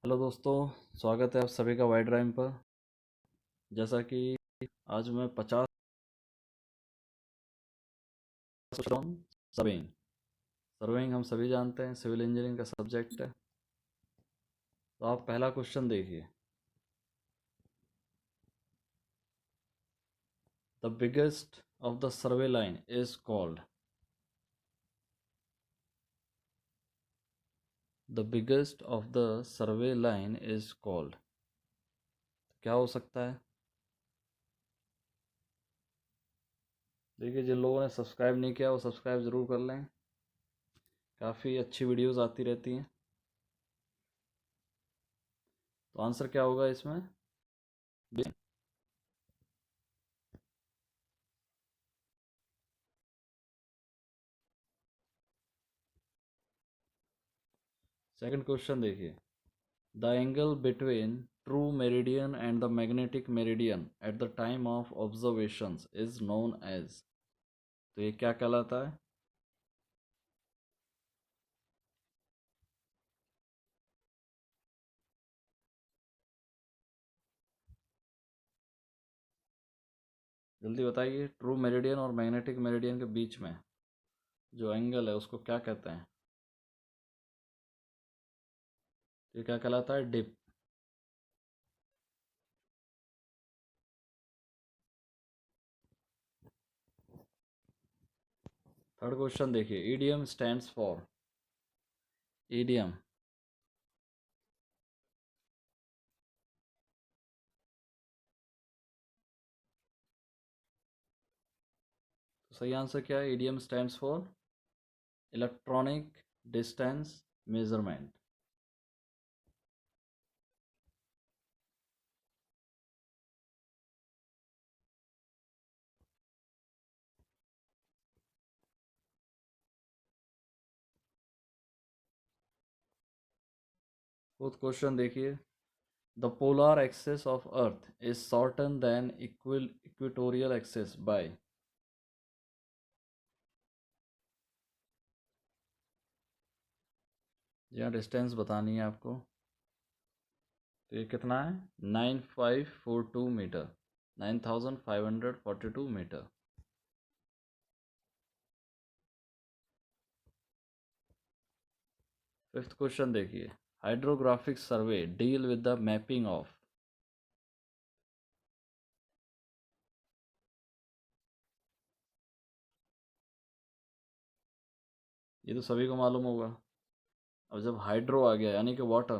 Hello दोस्तों, स्वागत है आप सभी का वाइड राइम पर। जैसा कि आज मैं 50 सर्वेइंग सर्वेइंग हम सभी जानते हैं सिविल इंजीनियरिंग का सब्जेक्ट है। तो आप पहला क्वेश्चन देखिए। The biggest of the survey line is called. The biggest of the survey line is called. क्या हो सकता है? देखिए, जिन लोगों ने सब्सक्राइब नहीं किया वो सब्सक्राइब ज़रूर कर लें। काफ़ी अच्छी वीडियोस आती रहती हैं। तो आंसर क्या होगा इसमें? सेकंड क्वेश्चन देखिए। The angle between true meridian and the magnetic meridian at the time of observations is known as। तो ये क्या कहलाता है? जल्दी बताइए, ट्रू मेरिडियन और मैग्नेटिक मेरिडियन के बीच में जो एंगल है उसको क्या कहते हैं? तो ये क्या कहलाता है? डिप। थर्ड क्वेश्चन देखिए। EDM stands for. ईडीएम। तो सही आंसर क्या है? EDM stands for electronic distance measurement. Fourth question देखिए। The polar axis of Earth is shorter than equatorial axis by। यहाँ डिस्टेंस बतानी है आपको। तो ये कितना है? 9542 मीटर। 9542 मीटर। फिफ्थ क्वेश्चन देखिए। Hydrographic survey deal with the mapping of. ये तो सभी को मालूम होगा। अब जब हाइड्रो आ गया यानी कि वाटर,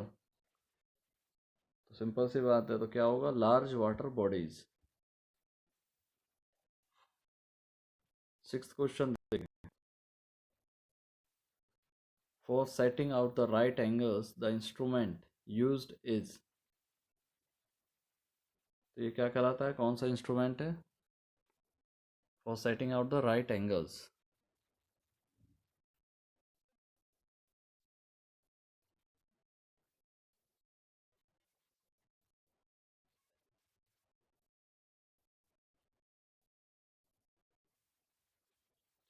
तो सिंपल सी बात है, तो क्या होगा? Large water bodies. Sixth question देखिए। For setting out the right angles the instrument used is. तो ये क्या कहलाता है? कौन सा इंस्ट्रूमेंट है? For setting out the right angles.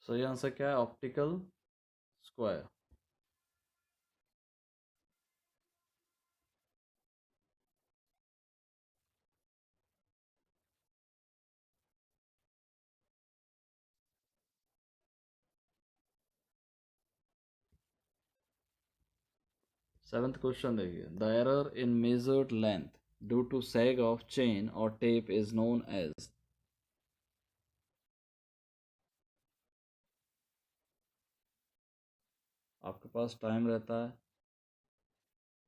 सही आंसर क्या है? Optical square. सेवेंथ क्वेश्चन देखिए। The error in measured length due to sag of chain और टेप इज नोन एज। आपके पास टाइम रहता है,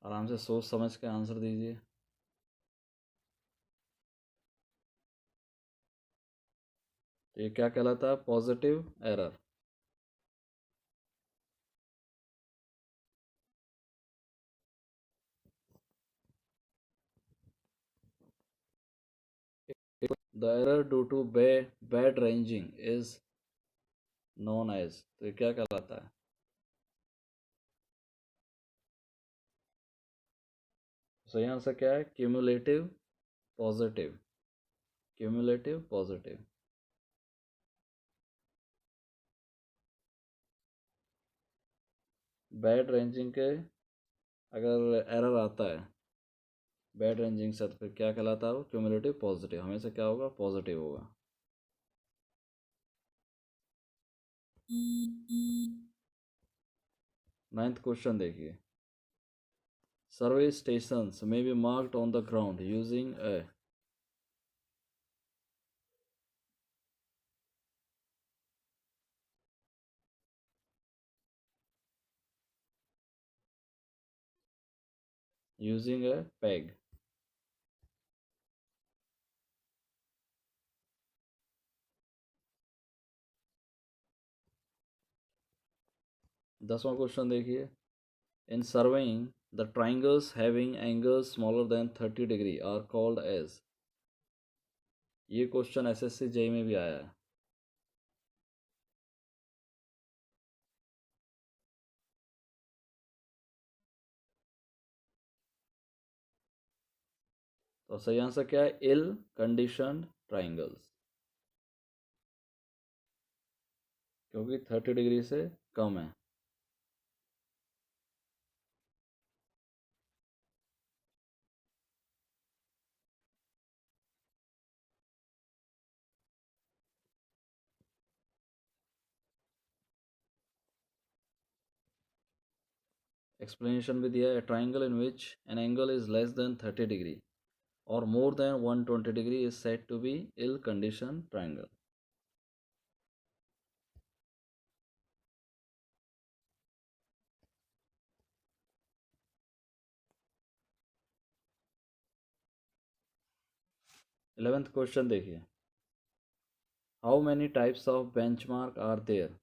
आराम से सोच समझ के आंसर दीजिए। तो ये क्या कहलाता है? Positive error. The error due to bad ranging is known as. तो ये क्या कहलाता है? सही आंसर क्या है? Cumulative positive. Cumulative positive. Bad ranging के अगर एरर आता है बैड रेंजिंग से तो फिर क्या कहलाता है वो? क्यूमुलेटिव पॉजिटिव, हमेशा क्या होगा? पॉजिटिव होगा। नाइन्थ क्वेश्चन देखिए, survey stations may be marked on the ground using a, using a peg. 10वां क्वेश्चन देखिए, in surveying the triangles having angles smaller than 30 degree are called as. ये question SSC JE में भी आया है। तो सही आंसर क्या है? इल कंडीशनड ट्राइंगल्स, क्योंकि 30 डिग्री से कम है। एक्सप्लेनेशन भी दिया है, triangle in which an angle is less than 30 degree और more than 120 degree is said to be ill condition triangle. 11th question देखिए, how many types of benchmark are there.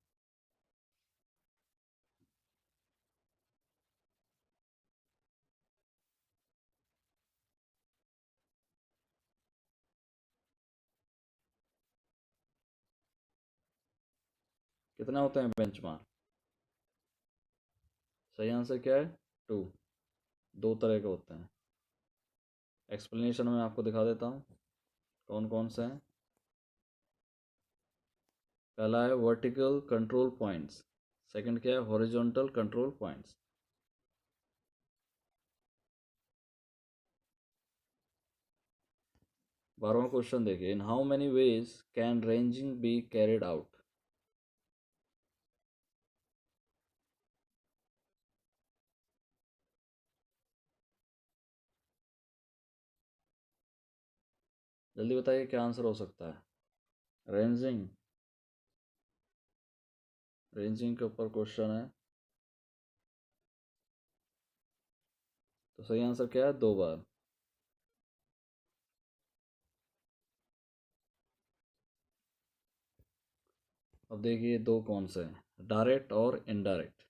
कितना होते हैं बेंचमार्क? सही आंसर क्या है? टू, दो तरह के होते हैं। एक्सप्लेनेशन में आपको दिखा देता हूँ कौन कौन से हैं। पहला है वर्टिकल कंट्रोल पॉइंट्स, सेकंड क्या है? Horizontal control points. 12वां क्वेश्चन देखिए, in how many ways can ranging be carried out. जल्दी बताइए क्या आंसर हो सकता है? रेंजिंग, रेंजिंग के ऊपर क्वेश्चन है, तो सही आंसर क्या है? दो बार। अब देखिए दो कौन से हैं, डायरेक्ट और इनडायरेक्ट।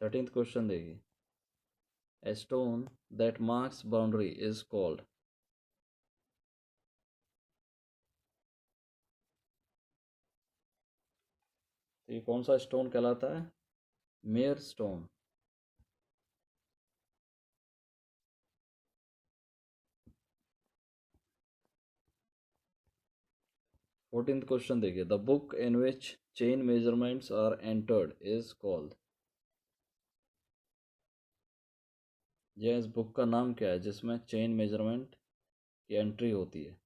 13th क्वेश्चन देखिए, a stone that marks boundary is called. तो ये कौन सा स्टोन कहलाता है? Mere stone. 14th क्वेश्चन देखिए, the book in which chain measurements are entered is called. यह इस बुक का नाम क्या है जिसमें चेन मेजरमेंट की एंट्री होती है?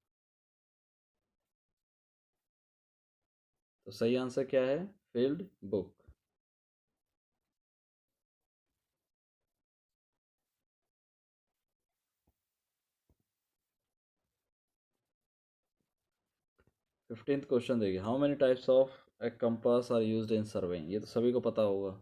तो सही आंसर क्या है? Field book. 15th क्वेश्चन देखिए, how many types of a compass are used in surveying. ये तो सभी को पता होगा।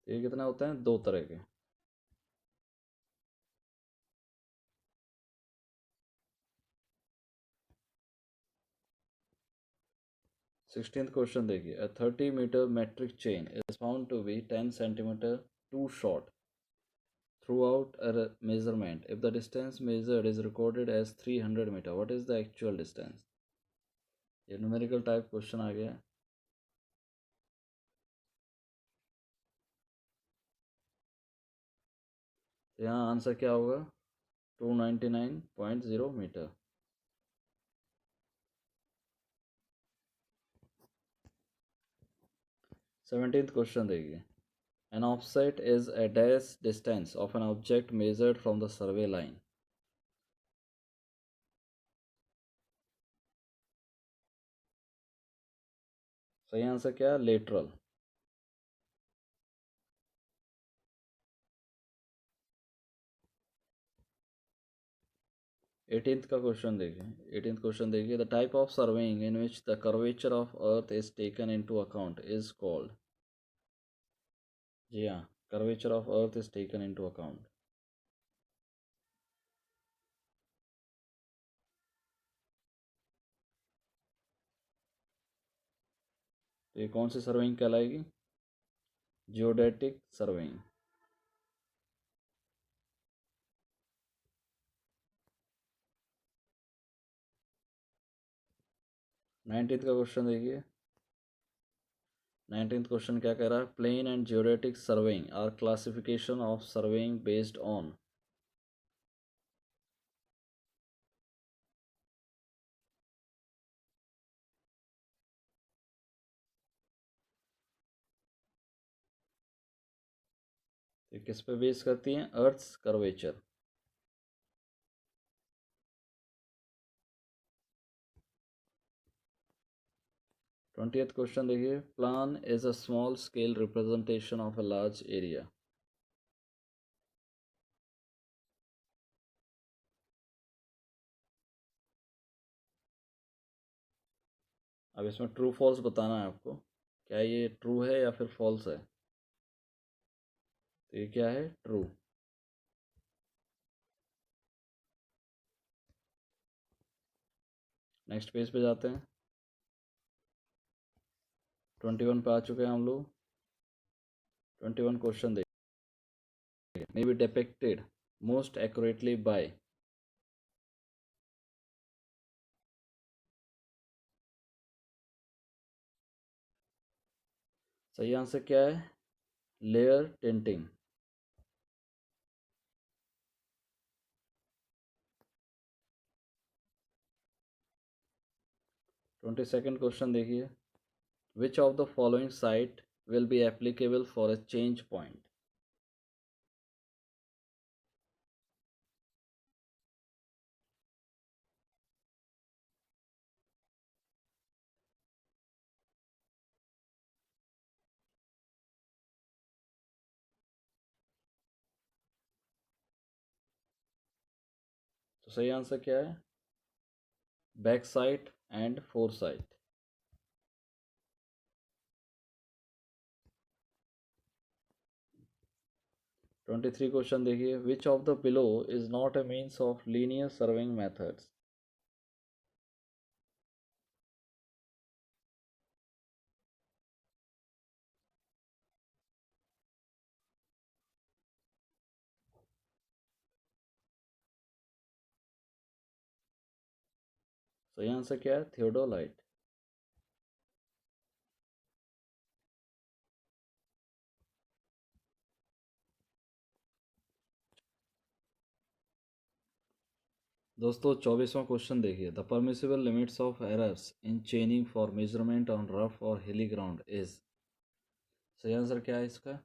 तो ये कितने होते हैं? दो तरह के। 16th क्वेश्चन देखिए, a 30-meter metric chain is found to be 10 centimeter too short throughout a measurement. If the distance measured is recorded as 300 meter, what is the actual distance? ये न्यूमेरिकल टाइप क्वेश्चन आ गया। तो यहाँ answer क्या होगा? 299.0 metre. 17th question देखिए, an offset is a dash distance of an object measured from the survey line. सही answer क्या है? लेटरल। 18th का क्वेश्चन देखिए, 18th क्वेश्चन देखिए, the type of surveying in which the curvature of earth is taken into account is called. जी हाँ, curvature of earth is taken into account. तो ये कौन सी सर्वेइंग कहलाएगी? Geodetic surveying. 19th का क्वेश्चन देखिए, 19th क्वेश्चन क्या कह रहा है? Plane and geodetic surveying are classification of surveying based on. तो किस पे बेस करती हैं? Earth's curvature. 20th क्वेश्चन देखिए, plan is a small scale representation of a large area. अब इसमें ट्रू फॉल्स बताना है आपको, क्या ये ट्रू है या फिर फॉल्स है। तो ये क्या है? ट्रू। नेक्स्ट पेज पे जाते हैं। 21 पे आ चुके हैं हम लोग। 21 क्वेश्चन देखिए, may be depicted most accurately by. सही आंसर क्या है? Layer tinting. 22nd क्वेश्चन देखिए, which of the following sight will be applicable for a change point. तो सही आंसर क्या है? Back sight and fore sight. 23 question देखिए, which of the below is not a means of linear surveying methods. सही answer क्या है? Theodolite. दोस्तों 24वां क्वेश्चन देखिए, the permissible limits of errors in चेनिंग for measurement on rough और हिली ground is. सही आंसर क्या है इसका?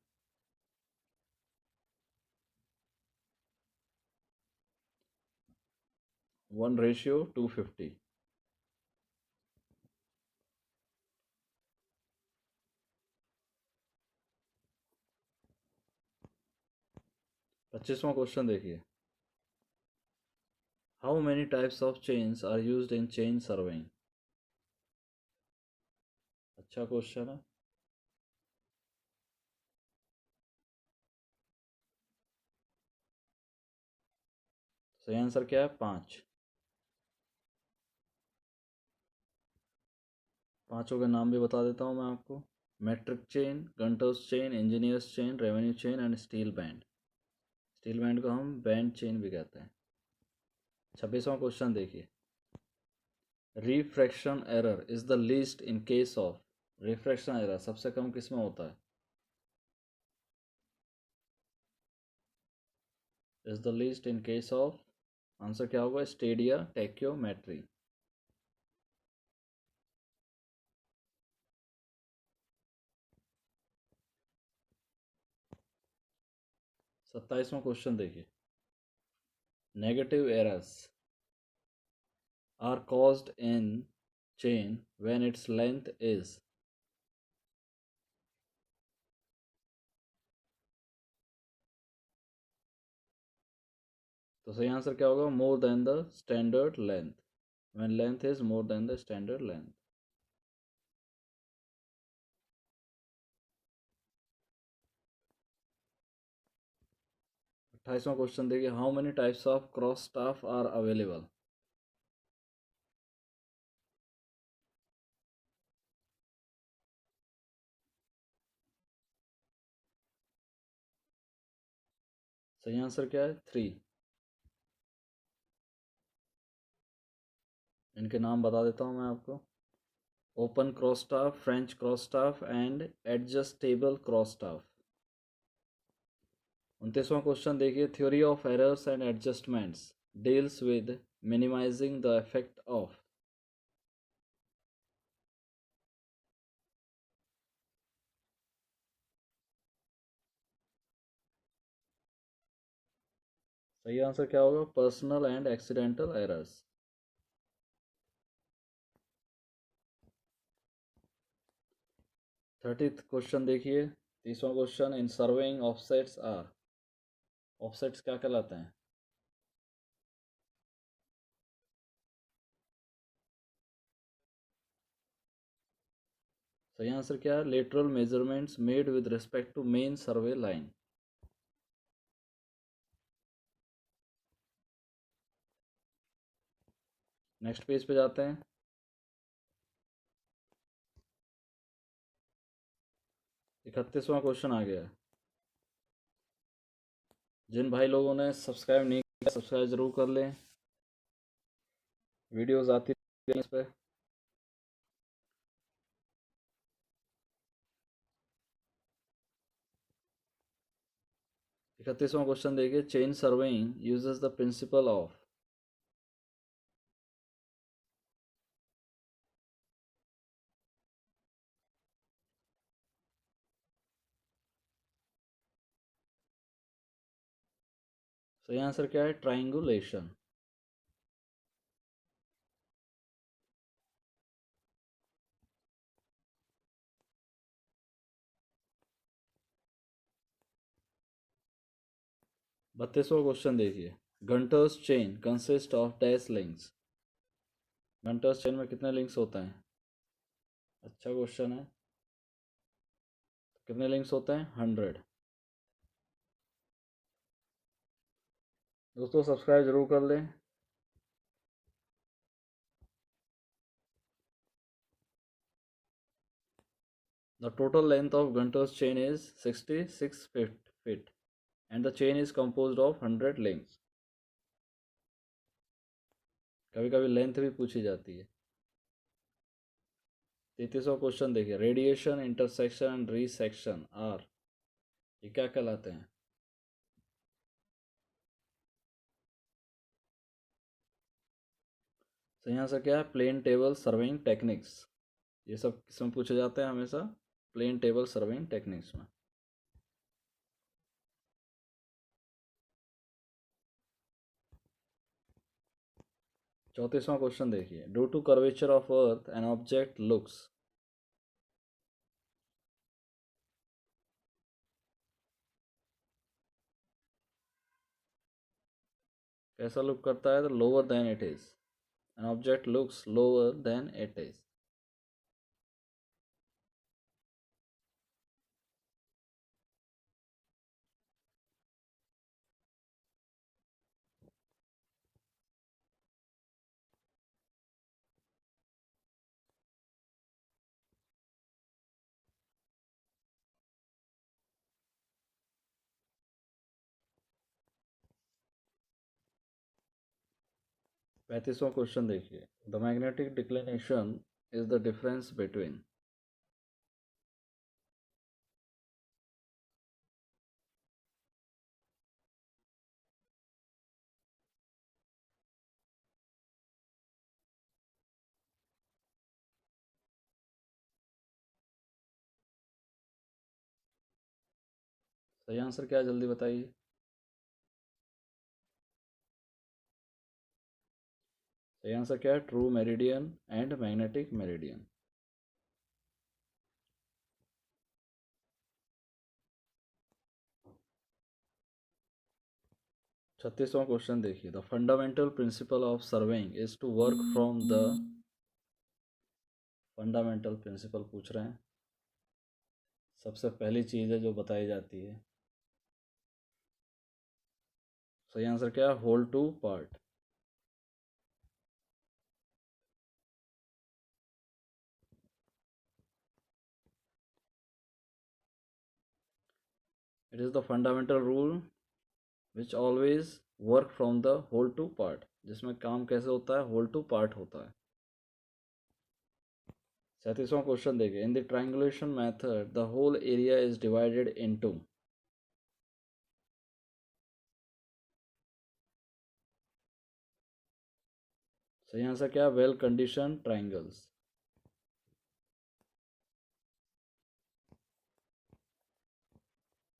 1:250। 25वां क्वेश्चन देखिए, how many types of chains are used in chain surveying. अच्छा क्वेश्चन है। सही आंसर क्या है? 5। पांचों के नाम भी बता देता हूँ मैं आपको। Metric chain, Gunter's chain, engineer's chain, revenue chain and steel band. Steel band को हम बैंड चेन भी कहते हैं। 26वां क्वेश्चन देखिए। Refraction error is the least in case of. Refraction error सबसे कम किस में होता है? Is the least in case of, answer क्या होगा? Stadia tacheometry. 27वां क्वेश्चन देखिए। Negative errors are caused in chain when its length is। तो सही आंसर क्या होगा? More than the standard length, when length is more than the standard length। 28वां question देखिए। How many types of cross staff are available. सही answer क्या है? 3। इनके नाम बता देता हूँ मैं आपको। Open cross staff, French cross staff and adjustable cross staff. 29वां क्वेश्चन देखिए। Theory of errors and adjustments deals with minimizing the effect of. सही आंसर क्या होगा? Personal and accidental errors. 30th question देखिए। 30वां question. In surveying offsets are. Offsets क्या कहलाते हैं? सही आंसर क्या है? Lateral measurements made with respect to main survey line. Next page पे जाते हैं। 31वां क्वेश्चन आ गया है। जिन भाई लोगों ने सब्सक्राइब नहीं किया, सब्सक्राइब जरूर कर लें। वीडियोस आती हैं इस पर। 31वां क्वेश्चन देखिए। Chain surveying uses the principle of. सही आंसर क्या है? ट्राइंगुलेशन। 32वां क्वेश्चन देखिए। Gunter's chain consist of dash links. Gunter's chain में कितने लिंक्स होते हैं? अच्छा क्वेश्चन है। कितने लिंक्स होते हैं? 100। दोस्तों सब्सक्राइब जरूर कर लें। The total length of Gunter's chain is 66 feet and the chain is composed of 100 links। कभी कभी लेंथ भी पूछी जाती है। 33वां क्वेश्चन देखिए। Radiation, intersection and resection are, ये क्या कहलाते हैं? सही आंसर क्या है? Plane table serving techniques. ये सब किसमें पूछे जाते हैं? हमेशा प्लेन टेबल सर्विंग टेक्निक्स में। 34वां क्वेश्चन देखिए। Due to curvature of earth an object looks. कैसा लुक करता है? तो lower than it is. An object looks lower than it is. 35वां क्वेश्चन देखिए, the magnetic declination is the difference between. सही आंसर क्या है, जल्दी बताइए। सही आंसर क्या है, true meridian and magnetic meridian. 36वां क्वेश्चन देखिए, the fundamental principle of surveying is to work from the. Fundamental principal पूछ रहे हैं, सबसे पहली चीज़ है जो बताई जाती है। सही आंसर क्या है, whole to part. It is the fundamental rule which always work from the whole to part, जिसमें काम कैसे होता है, होल टू पार्ट होता है। 37वां क्वेश्चन देखिए, in the triangulation method the whole area is divided into. सही आंसर क्या है, वेल कंडीशन ट्राइंगल्स।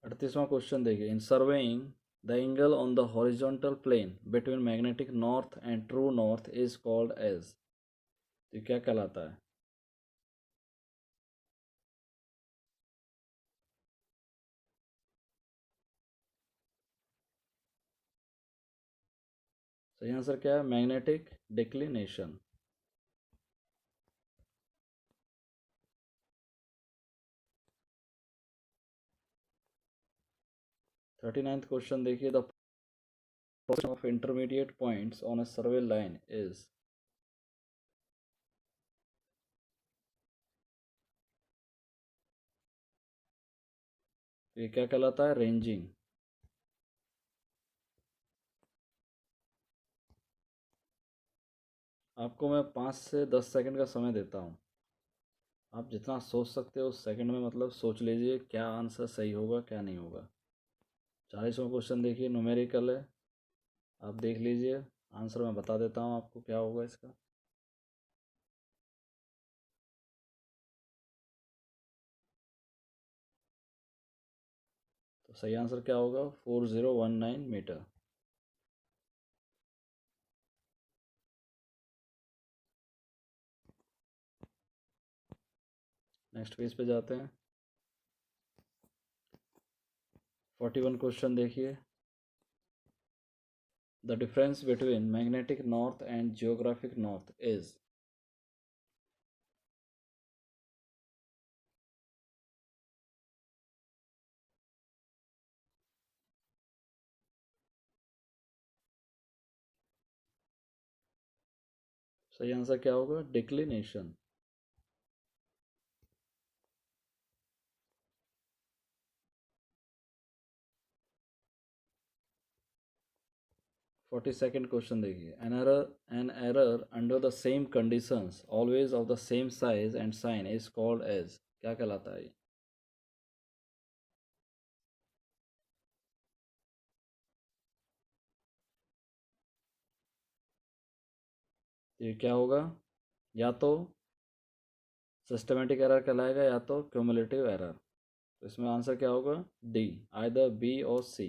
38वां क्वेश्चन देखिए, in surveying the angle on the horizontal plane between magnetic north and true north is called as. तो ये क्या कहलाता है। सही आंसर क्या है, मैग्नेटिक डिक्लिनेशन। 39th क्वेश्चन देखिए, the position of intermediate points on a survey line is। तो ये क्या कहलाता है, रेंजिंग। आपको मैं 5 से 10 सेकंड का समय देता हूँ, आप जितना सोच सकते हो उस सेकंड में मतलब सोच लीजिए क्या आंसर सही होगा क्या नहीं होगा। 40वां क्वेश्चन देखिए, न्यूमेरिकल है, आप देख लीजिए। आंसर मैं बता देता हूँ आपको क्या होगा इसका। तो सही आंसर क्या होगा, 4019 मीटर। नेक्स्ट पेज पे जाते हैं। 41 क्वेश्चन देखिए, the difference between magnetic north and geographic north is. सही आंसर क्या होगा, डिक्लिनेशन। 42nd क्वेश्चन देखिए, an error under the same conditions always of the same size and sign is called as. क्या कहलाता है ये। तो ये क्या होगा, या तो सिस्टमेटिक एरर कहलाएगा या तो क्यूमुलेटिव एरर। तो इसमें आंसर क्या होगा, डी, आइदर बी और सी।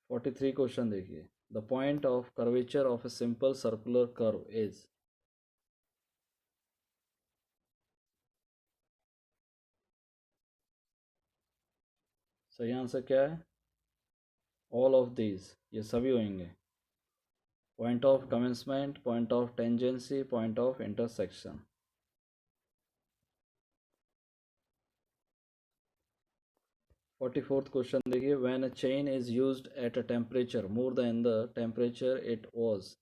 43 क्वेश्चन देखिए, the point of curvature of a simple circular curve is. सही आंसर क्या है, ऑल ऑफ दीज, ये सभी होंगे। Point of commencement, point of tangency, point of intersection. 44th question देखिए, when a chain is used at a temperature more than the temperature it was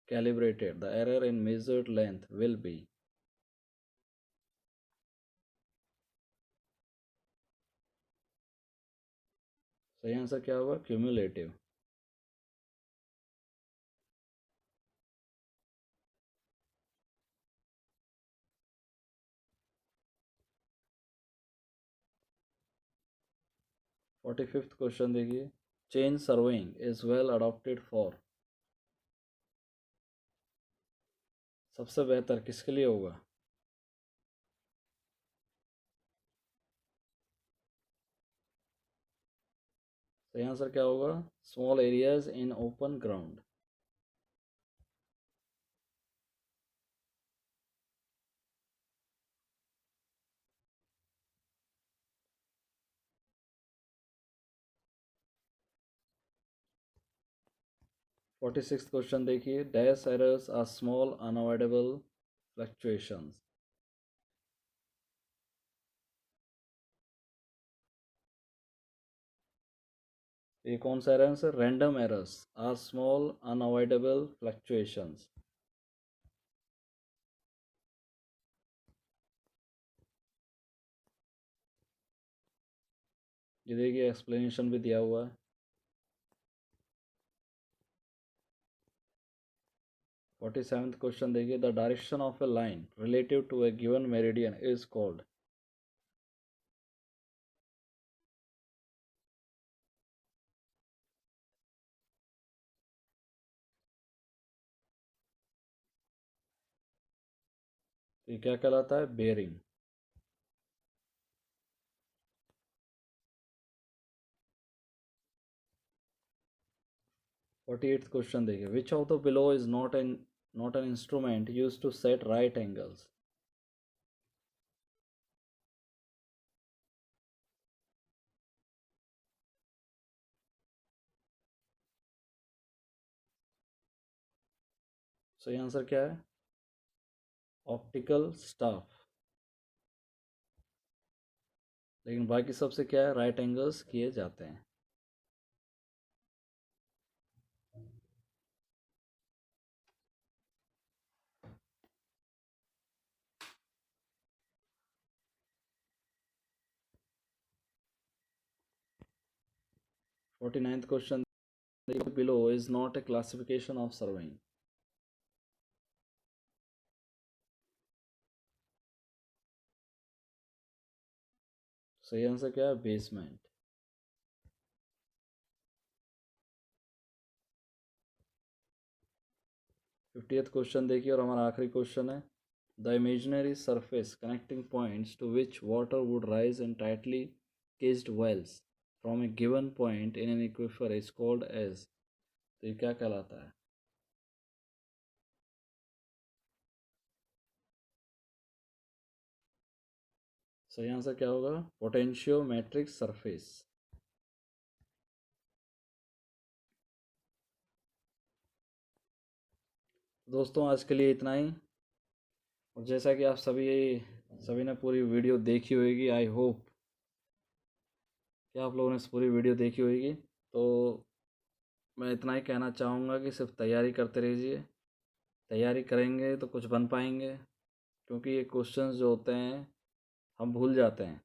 calibrated, the error in measured length will be। सही answer क्या होगा? Cumulative. Forty fifth question देखिए, chain surveying is well adopted for, सबसे बेहतर किसके लिए होगा? सही आंसर क्या होगा? Small areas in open ground. Forty six question देखिए, dash errors are small unavoidable fluctuations. ये कौन सा एरर है? Random errors are small unavoidable fluctuations. ये देखिए एक्सप्लेनेशन भी दिया हुआ है। फोर्टी सेवन्थ क्वेश्चन देखिए, the direction of a line relative to a given meridian is called. तो ये क्या कहलाता है? बेयरिंग। फोर्टी एट्थ क्वेश्चन देखिए, which of the below is not an instrument use to set right angles. सही answer क्या है? Optical staff. लेकिन बाकी सबसे क्या है? राइट एंगल्स किए जाते हैं। Forty ninth question, below is not a classification of serving. सही आंसर क्या है? बेसमेंट। फिफ्टियथ क्वेश्चन देखिए और हमारा आखिरी क्वेश्चन है, the imaginary surface connecting points to which water would rise in tightly cased wells from a given point in an aquifer is called as. तो ये क्या कहलाता है? सही आंसर क्या होगा? Potentiometric surface. दोस्तों आज के लिए इतना ही। और जैसा कि आप सभी ने पूरी वीडियो देखी होगी, आई होप कि आप लोगों ने इस पूरी वीडियो देखी होगी। तो मैं इतना ही कहना चाहूँगा कि सिर्फ तैयारी करते रहिए। तैयारी करेंगे तो कुछ बन पाएंगे, क्योंकि ये क्वेश्चंस जो होते हैं हम भूल जाते हैं,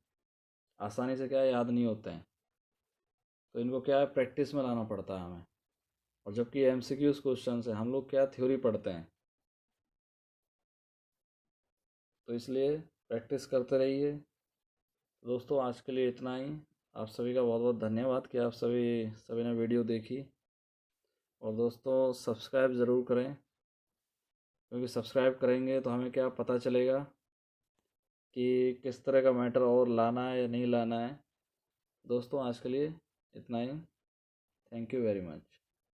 आसानी से क्या है याद नहीं होते हैं। तो इनको क्या है प्रैक्टिस में लाना पड़ता है हमें। और जबकि एमसीक्यूज क्वेश्चंस है, हम लोग क्या थ्योरी पढ़ते हैं। तो इसलिए प्रैक्टिस करते रहिए। दोस्तों आज के लिए इतना ही। आप सभी का बहुत बहुत धन्यवाद कि आप सभी सभी ने वीडियो देखी। और दोस्तों सब्सक्राइब ज़रूर करें, क्योंकि सब्सक्राइब करेंगे तो हमें क्या पता चलेगा कि किस तरह का मैटर और लाना है या नहीं लाना है। दोस्तों आज के लिए इतना ही। Thank you very much.